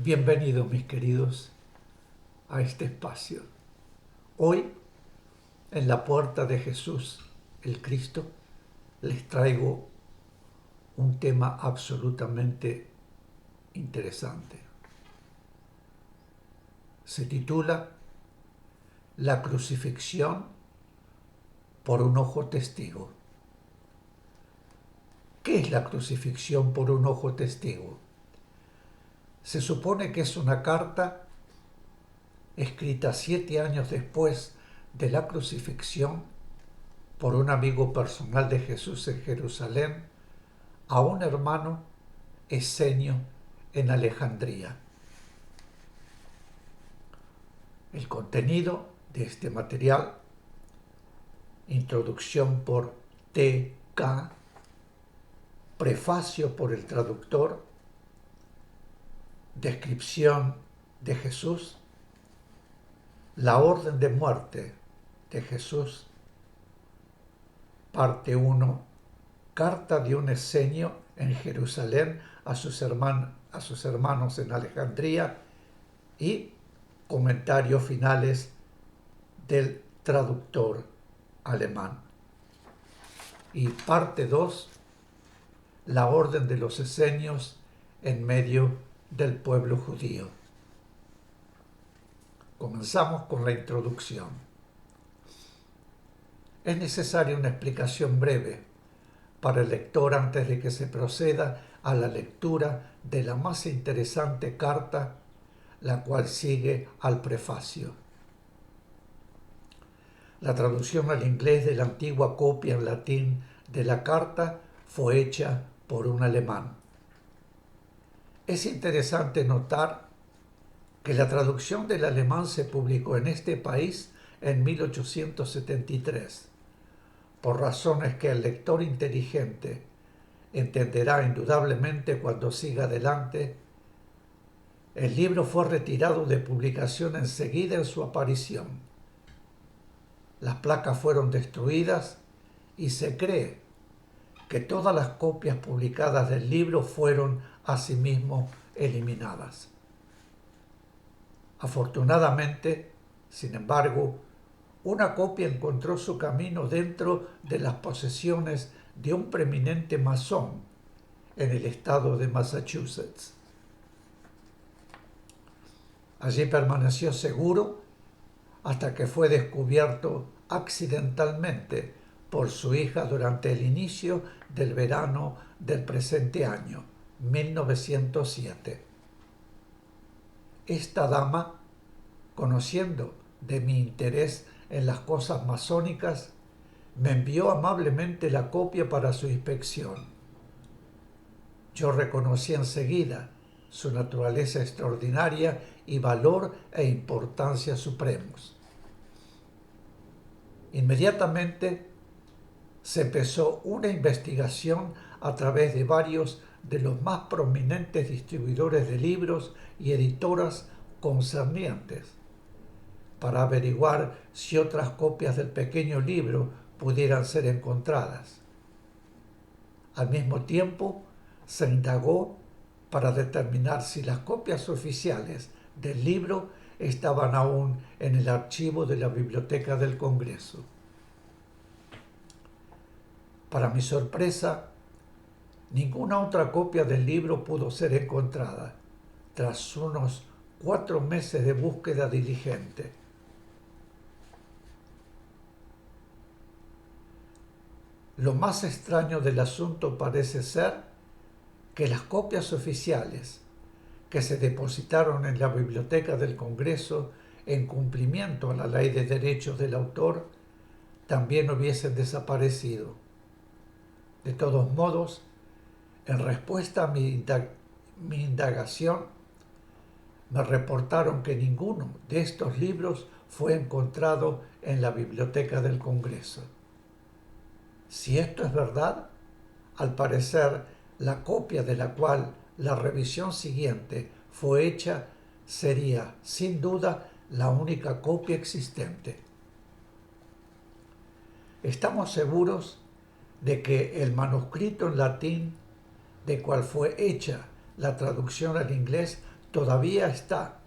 Bienvenidos, mis queridos, a este espacio. Hoy, en la puerta de Jesús, el Cristo, les traigo un tema absolutamente interesante. Se titula La crucifixión por un ojo testigo. ¿Qué es la crucifixión por un ojo testigo? Se supone que es una carta escrita 7 años después de la crucifixión por un amigo personal de Jesús en Jerusalén a un hermano esenio en Alejandría. El contenido de este material: introducción por T.K., prefacio por el traductor, descripción de Jesús, la orden de muerte de Jesús, parte 1, carta de un esenio en Jerusalén a sus hermanos en Alejandría, y comentarios finales del traductor alemán. Y parte 2, la orden de los esenios en medio del pueblo judío. Comenzamos con la introducción. Es necesaria una explicación breve para el lector antes de que se proceda a la lectura de la más interesante carta, la cual sigue al prefacio. La traducción al inglés de la antigua copia en latín de la carta fue hecha por un alemán. Es interesante notar que la traducción del alemán se publicó en este país en 1873, por razones que el lector inteligente entenderá indudablemente cuando siga adelante. El libro fue retirado de publicación enseguida en su aparición. Las placas fueron destruidas y se cree que todas las copias publicadas del libro fueron asimismo eliminadas. Afortunadamente, sin embargo, una copia encontró su camino dentro de las posesiones de un preeminente masón en el estado de Massachusetts. Allí permaneció seguro hasta que fue descubierto accidentalmente por su hija durante el inicio del verano del presente año, 1907. Esta dama, conociendo de mi interés en las cosas masónicas, me envió amablemente la copia para su inspección. Yo reconocí enseguida su naturaleza extraordinaria y valor e importancia supremos. Inmediatamente se empezó una investigación a través de varios de los más prominentes distribuidores de libros y editoras concernientes, para averiguar si otras copias del pequeño libro pudieran ser encontradas. Al mismo tiempo, se indagó para determinar si las copias oficiales del libro estaban aún en el archivo de la Biblioteca del Congreso. Para mi sorpresa, ninguna otra copia del libro pudo ser encontrada, tras unos 4 meses de búsqueda diligente. Lo más extraño del asunto parece ser que las copias oficiales que se depositaron en la Biblioteca del Congreso en cumplimiento a la Ley de Derechos del Autor también hubiesen desaparecido. De todos modos, en respuesta a mi indagación, me reportaron que ninguno de estos libros fue encontrado en la Biblioteca del Congreso. Si esto es verdad, al parecer la copia de la cual la revisión siguiente fue hecha sería, sin duda, la única copia existente. Estamos seguros de que el manuscrito en latín de cual fue hecha la traducción al inglés todavía está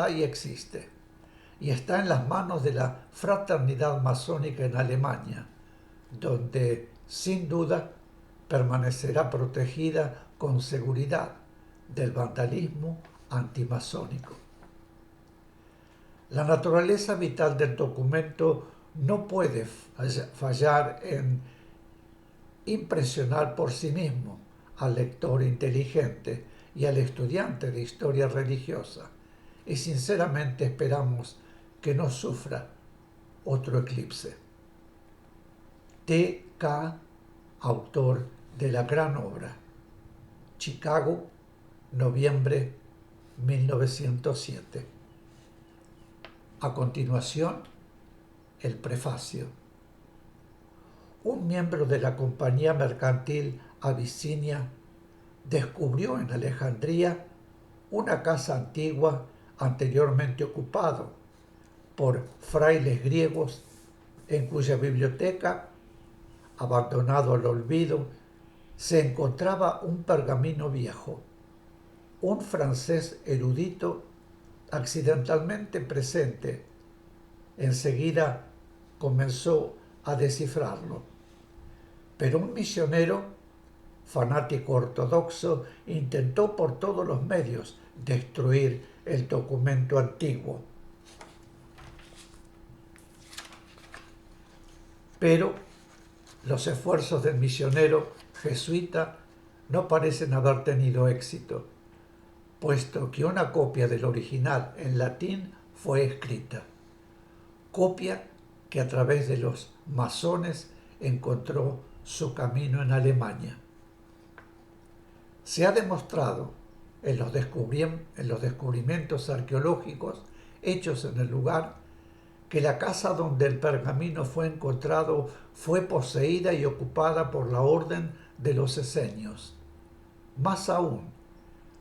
y existe, y está en las manos de la fraternidad masónica en Alemania, donde sin duda permanecerá protegida con seguridad del vandalismo antimasónico. La naturaleza vital del documento no puede fallar en impresionar por sí mismo al lector inteligente y al estudiante de historia religiosa, y sinceramente esperamos que no sufra otro eclipse. T.K., autor de la gran obra. Chicago, noviembre 1907. A continuación, el prefacio. Un miembro de la compañía mercantil Abisinia descubrió en Alejandría una casa antigua anteriormente ocupada por frailes griegos, en cuya biblioteca, abandonado al olvido, se encontraba un pergamino viejo. Un francés erudito, accidentalmente presente, enseguida comenzó a descifrarlo. Pero un misionero, fanático ortodoxo, intentó por todos los medios destruir el documento antiguo. Pero los esfuerzos del misionero jesuita no parecen haber tenido éxito, puesto que una copia del original en latín fue escrita, copia que a través de los masones encontró su camino en Alemania. Se ha demostrado en los descubrimientos arqueológicos hechos en el lugar que la casa donde el pergamino fue encontrado fue poseída y ocupada por la orden de los esenios. Más aún,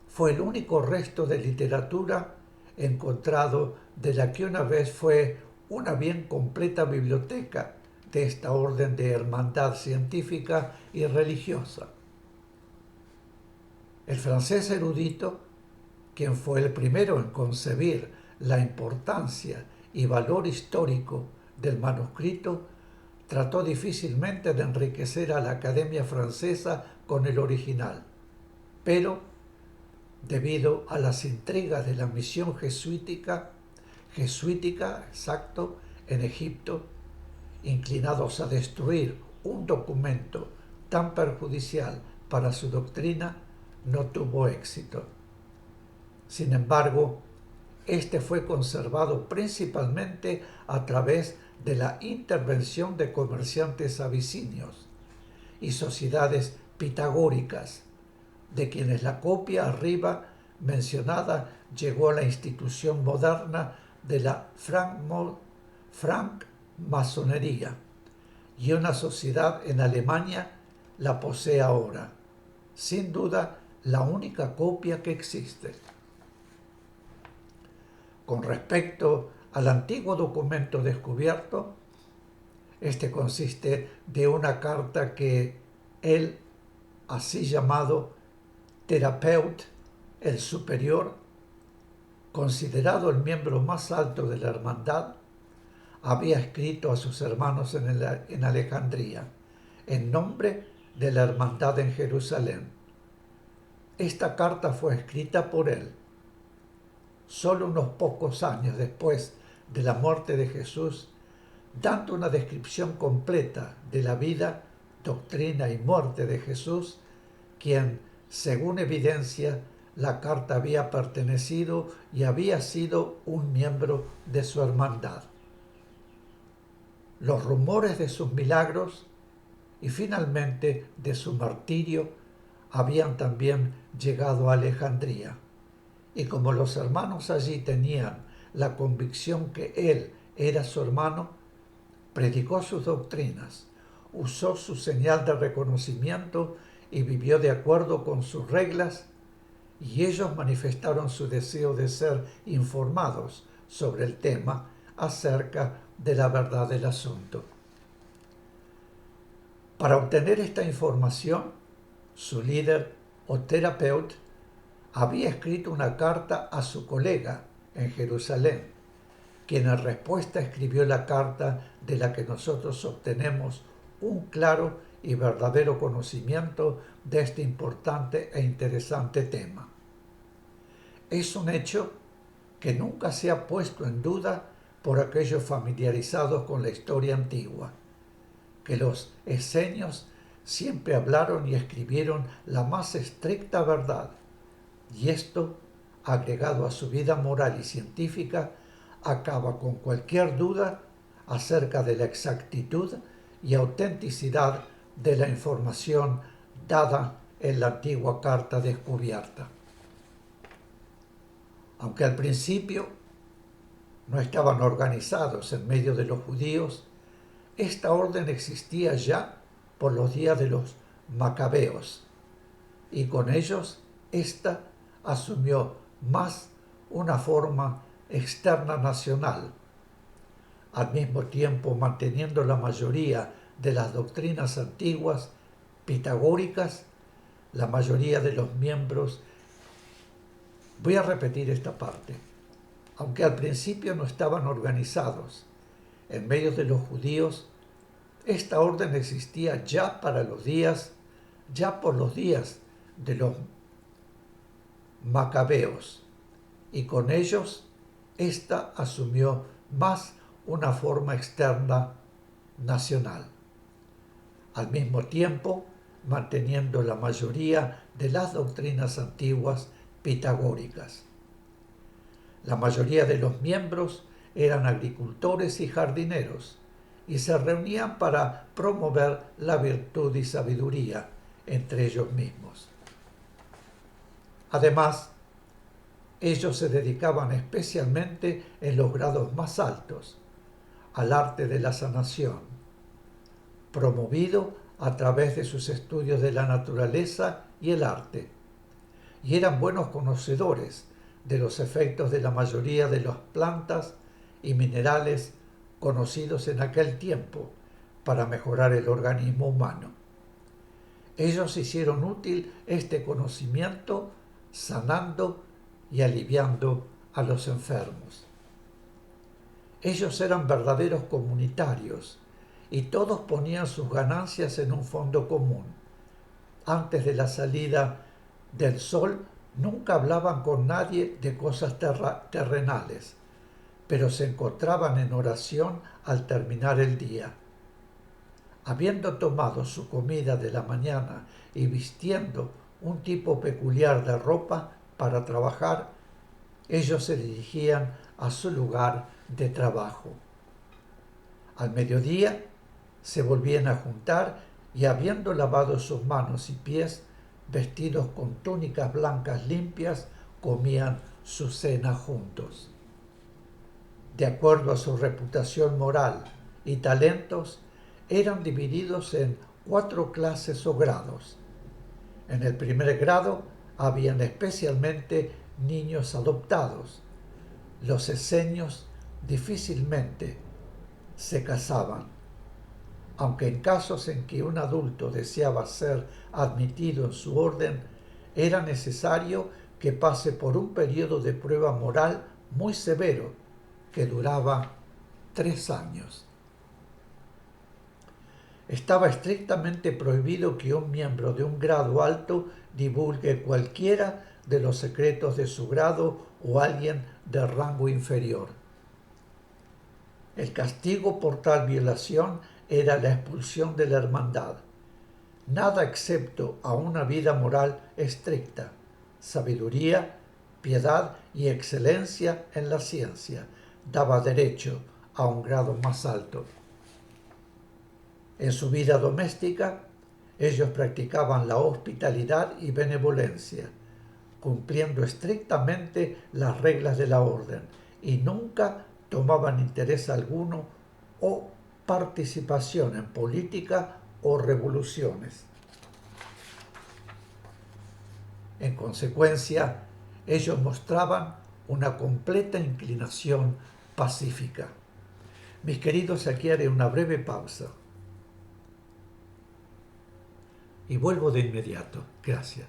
fue el único resto de literatura encontrado de la que una vez fue una bien completa biblioteca de esta orden de hermandad científica y religiosa. El francés erudito, quien fue el primero en concebir la importancia y valor histórico del manuscrito, trató difícilmente de enriquecer a la Academia Francesa con el original, pero debido a las intrigas de la misión jesuítica en Egipto, inclinados a destruir un documento tan perjudicial para su doctrina, no tuvo éxito. Sin embargo, este fue conservado principalmente a través de la intervención de comerciantes abisinios y sociedades pitagóricas, de quienes la copia arriba mencionada llegó a la institución moderna de la francmasonería, y una sociedad en Alemania la posee ahora, sin duda la única copia que existe. Con respecto al antiguo documento descubierto, este consiste de una carta que el así llamado Therapeut, el superior, considerado el miembro más alto de la hermandad, había escrito a sus hermanos en Alejandría, en nombre de la hermandad en Jerusalén. Esta carta fue escrita por él solo unos pocos años después de la muerte de Jesús, dando una descripción completa de la vida, doctrina y muerte de Jesús, quien, según evidencia, la carta había pertenecido y había sido un miembro de su hermandad. Los rumores de sus milagros y finalmente de su martirio habían también llegado a Alejandría. Y como los hermanos allí tenían la convicción que él era su hermano, predicó sus doctrinas, usó su señal de reconocimiento y vivió de acuerdo con sus reglas, y ellos manifestaron su deseo de ser informados sobre el tema acerca de la verdad del asunto. Para obtener esta información, su líder o terapeuta había escrito una carta a su colega en Jerusalén, quien en respuesta escribió la carta de la que nosotros obtenemos un claro y verdadero conocimiento de este importante e interesante tema. Es un hecho que nunca se ha puesto en duda por aquellos familiarizados con la historia antigua, que los esenios siempre hablaron y escribieron la más estricta verdad, y esto, agregado a su vida moral y científica, acaba con cualquier duda acerca de la exactitud y autenticidad de la información dada en la antigua carta descubierta. Aunque al principio no estaban organizados en medio de los judíos, esta orden existía ya por los días de los macabeos, y con ellos ésta asumió más una forma externa nacional, al mismo tiempo manteniendo la mayoría de las doctrinas antiguas pitagóricas. La mayoría de los miembros, voy a repetir esta parte, aunque al principio no estaban organizados en medio de los judíos, esta orden existía ya por los días de los macabeos, y con ellos ésta asumió más una forma externa nacional, al mismo tiempo manteniendo la mayoría de las doctrinas antiguas pitagóricas. La mayoría de los miembros eran agricultores y jardineros, y se reunían para promover la virtud y sabiduría entre ellos mismos. Además, ellos se dedicaban especialmente en los grados más altos al arte de la sanación, promovido a través de sus estudios de la naturaleza y el arte, y eran buenos conocedores de los efectos de la mayoría de las plantas y minerales conocidos en aquel tiempo para mejorar el organismo humano. Ellos hicieron útil este conocimiento sanando y aliviando a los enfermos. Ellos eran verdaderos comunitarios y todos ponían sus ganancias en un fondo común. Antes de la salida del sol nunca hablaban con nadie de cosas terrenales, pero se encontraban en oración al terminar el día. Habiendo tomado su comida de la mañana y vistiendo un tipo peculiar de ropa para trabajar, ellos se dirigían a su lugar de trabajo. Al mediodía se volvían a juntar y, habiendo lavado sus manos y pies, vestidos con túnicas blancas limpias, comían su cena juntos. De acuerdo a su reputación moral y talentos, eran divididos en 4 clases o grados. En el primer grado habían especialmente niños adoptados. Los esenios difícilmente se casaban, aunque en casos en que un adulto deseaba ser admitido en su orden, era necesario que pase por un periodo de prueba moral muy severo que duraba 3 años. Estaba estrictamente prohibido que un miembro de un grado alto divulgue cualquiera de los secretos de su grado o alguien de rango inferior. El castigo por tal violación era la expulsión de la hermandad. Nada excepto a una vida moral estricta, sabiduría, piedad y excelencia en la ciencia daba derecho a un grado más alto. En su vida doméstica, ellos practicaban la hospitalidad y benevolencia, cumpliendo estrictamente las reglas de la orden, y nunca tomaban interés alguno o participación en política o revoluciones. En consecuencia, ellos mostraban una completa inclinación pacífica. Mis queridos, aquí haré una breve pausa y vuelvo de inmediato. Gracias.